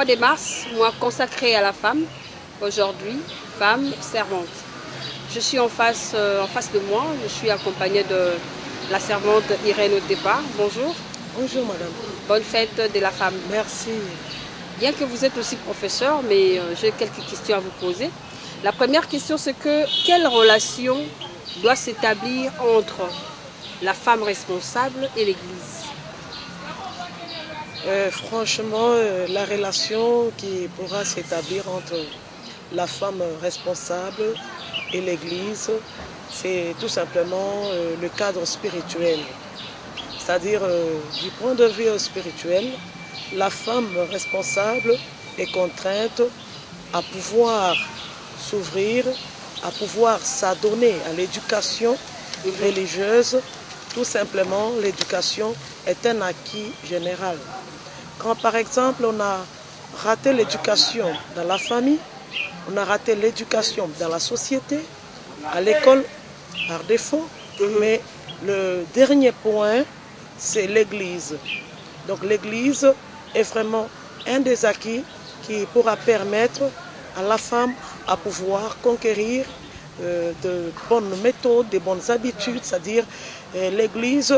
mois de mars, mois consacré à la femme. Aujourd'hui, femme servante. Je suis en face de moi, je suis accompagnée de la servante Irène Otepa. Bonjour. Bonjour madame. Bonne fête de la femme. Merci. Bien que vous êtes aussi professeur, mais j'ai quelques questions à vous poser. La première question, c'est quelle relation doit s'établir entre la femme responsable et l'Église? Franchement, la relation qui pourra s'établir entre la femme responsable et l'Église, c'est tout simplement le cadre spirituel. C'est-à-dire, du point de vue spirituel, la femme responsable est contrainte à pouvoir s'ouvrir, à pouvoir s'adonner à l'éducation religieuse. Tout simplement, l'éducation est un acquis général. Quand par exemple on a raté l'éducation dans la famille, on a raté l'éducation dans la société, à l'école par défaut, mais le dernier point, c'est l'Église. Donc l'Église est vraiment un des acquis qui pourra permettre à la femme à pouvoir conquérir de bonnes méthodes, de bonnes habitudes, c'est-à-dire l'Église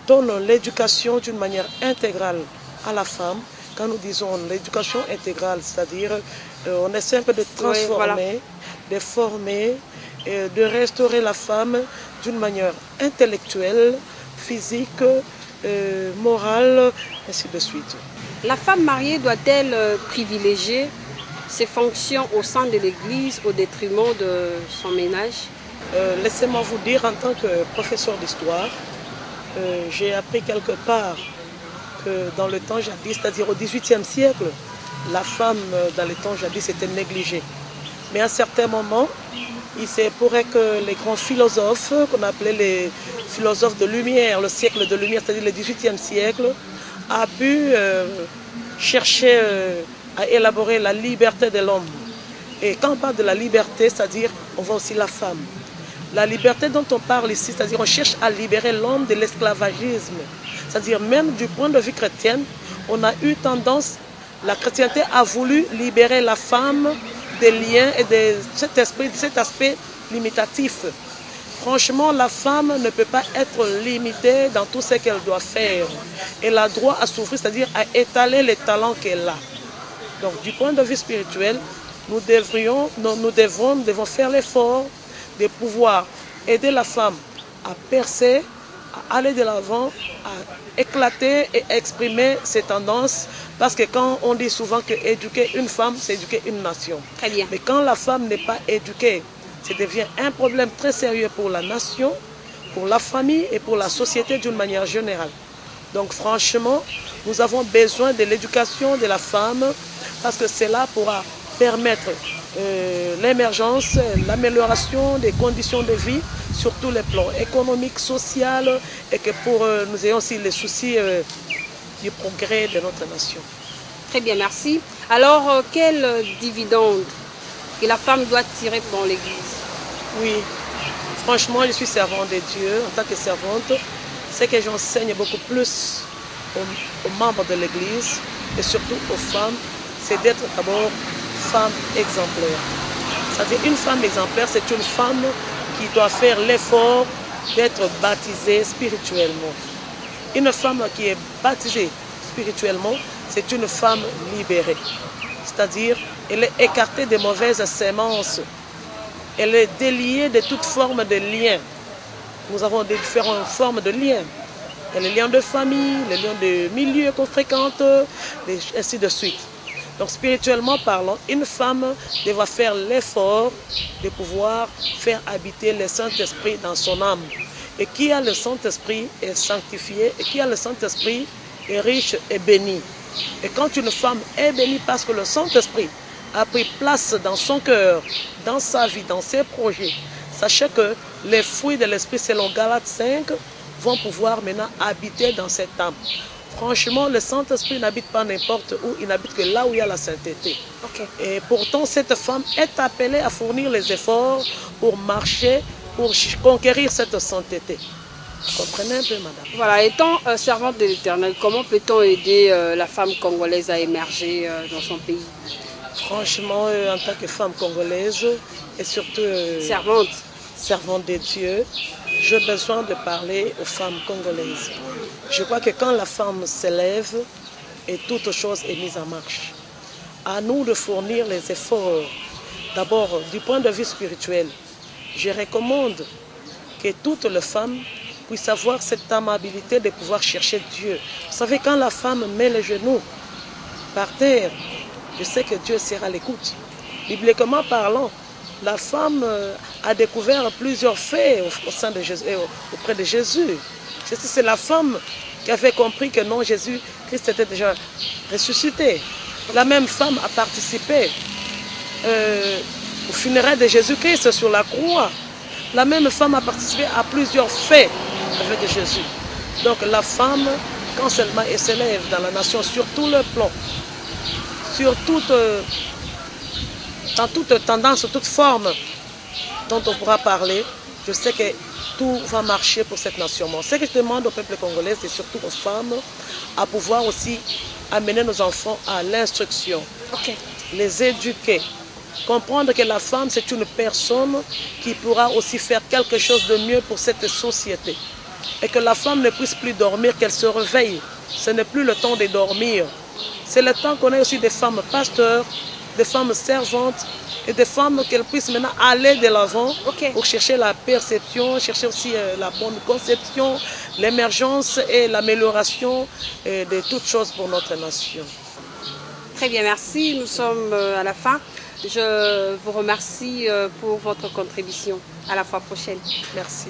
donne l'éducation d'une manière intégrale à la femme. Quand nous disons l'éducation intégrale, c'est-à-dire on essaie un peu de transformer, oui, voilà, de former, de restaurer la femme d'une manière intellectuelle, physique, morale, ainsi de suite. La femme mariée doit-elle privilégier ses fonctions au sein de l'Église au détriment de son ménage? Laissez-moi vous dire, en tant que professeur d'histoire, j'ai appris quelque part que dans le temps jadis, c'est-à-dire au XVIIIe siècle, la femme dans le temps jadis était négligée. Mais à un certain moment, il se pourrait que les grands philosophes, qu'on appelait les philosophes de lumière, le siècle de lumière, c'est-à-dire le XVIIIe siècle, a pu chercher à élaborer la liberté de l'homme. Et quand on parle de la liberté, c'est-à-dire on voit aussi la femme. La liberté dont on parle ici, c'est-à-dire on cherche à libérer l'homme de l'esclavagisme. C'est-à-dire même du point de vue chrétien, on a eu tendance, la chrétienté a voulu libérer la femme des liens et de cet aspect limitatif. Franchement, la femme ne peut pas être limitée dans tout ce qu'elle doit faire. Elle a droit à s'ouvrir, c'est-à-dire à étaler les talents qu'elle a. Donc du point de vue spirituel, nous devons faire l'effort de pouvoir aider la femme à percer, à aller de l'avant, à éclater et exprimer ses tendances. Parce que quand on dit souvent qu'éduquer une femme, c'est éduquer une nation. Très bien. Mais quand la femme n'est pas éduquée, ça devient un problème très sérieux pour la nation, pour la famille et pour la société d'une manière générale. Donc franchement, nous avons besoin de l'éducation de la femme parce que cela pourra permettre l'émergence, l'amélioration des conditions de vie sur tous les plans économiques, social et que nous ayons aussi les soucis du progrès de notre nation. Très bien, merci. Alors, quel dividende que la femme doit tirer dans l'Église? Oui, franchement, je suis servante de Dieu. En tant que servante, ce que j'enseigne beaucoup plus aux membres de l'Église et surtout aux femmes, c'est d'être d'abord femme exemplaire. C'est-à-dire une femme exemplaire, c'est une femme qui doit faire l'effort d'être baptisée spirituellement. Une femme qui est baptisée spirituellement, c'est une femme libérée. C'est-à-dire, elle est écartée des mauvaises sémences. Elle est déliée de toute forme de lien. Nous avons différentes formes de liens. Il y a les liens de famille, les liens de milieu qu'on fréquente, ainsi de suite. Donc spirituellement parlant, une femme devra faire l'effort de pouvoir faire habiter le Saint-Esprit dans son âme. Et qui a le Saint-Esprit est sanctifié, et qui a le Saint-Esprit est riche et béni. Et quand une femme est bénie parce que le Saint-Esprit a pris place dans son cœur, dans sa vie, dans ses projets, sachez que les fruits de l'Esprit selon Galates 5 vont pouvoir maintenant habiter dans cette âme. Franchement, le Saint-Esprit n'habite pas n'importe où, il n'habite que là où il y a la sainteté. Okay. Et pourtant, cette femme est appelée à fournir les efforts pour marcher, pour conquérir cette sainteté. Comprenez un peu, madame. Voilà, étant servante de l'Éternel, comment peut-on aider la femme congolaise à émerger dans son pays? Franchement, en tant que femme congolaise et surtout Servante. servante de Dieu, j'ai besoin de parler aux femmes congolaises. Je crois que quand la femme s'élève, et toute chose est mise en marche. À nous de fournir les efforts. D'abord, du point de vue spirituel, je recommande que toutes les femmes puissent avoir cette amabilité de pouvoir chercher Dieu. Vous savez, quand la femme met les genoux par terre, je sais que Dieu sera à l'écoute. Bibliquement parlant, la femme a découvert plusieurs faits au sein de Jésus, auprès de Jésus. C'est la femme qui avait compris que non, Jésus-Christ était déjà ressuscité. La même femme a participé au funérailles de Jésus-Christ sur la croix. La même femme a participé à plusieurs faits avec Jésus. Donc la femme, quand seulement elle s'élève dans la nation sur tout le plan, dans toute tendance, toute forme dont on pourra parler, je sais que tout va marcher pour cette nation. Ce que je demande au peuple congolais, c'est surtout aux femmes, à pouvoir aussi amener nos enfants à l'instruction, les éduquer, comprendre que la femme, c'est une personne qui pourra aussi faire quelque chose de mieux pour cette société. Et que la femme ne puisse plus dormir, qu'elle se réveille. Ce n'est plus le temps de dormir. C'est le temps qu'on ait aussi des femmes pasteurs, des femmes servantes et des femmes qu'elles puissent maintenant aller de l'avant pour chercher la perception, chercher aussi la bonne conception, l'émergence et l'amélioration de toutes choses pour notre nation. Très bien, merci. Nous sommes à la fin. Je vous remercie pour votre contribution. À la fois prochaine. Merci.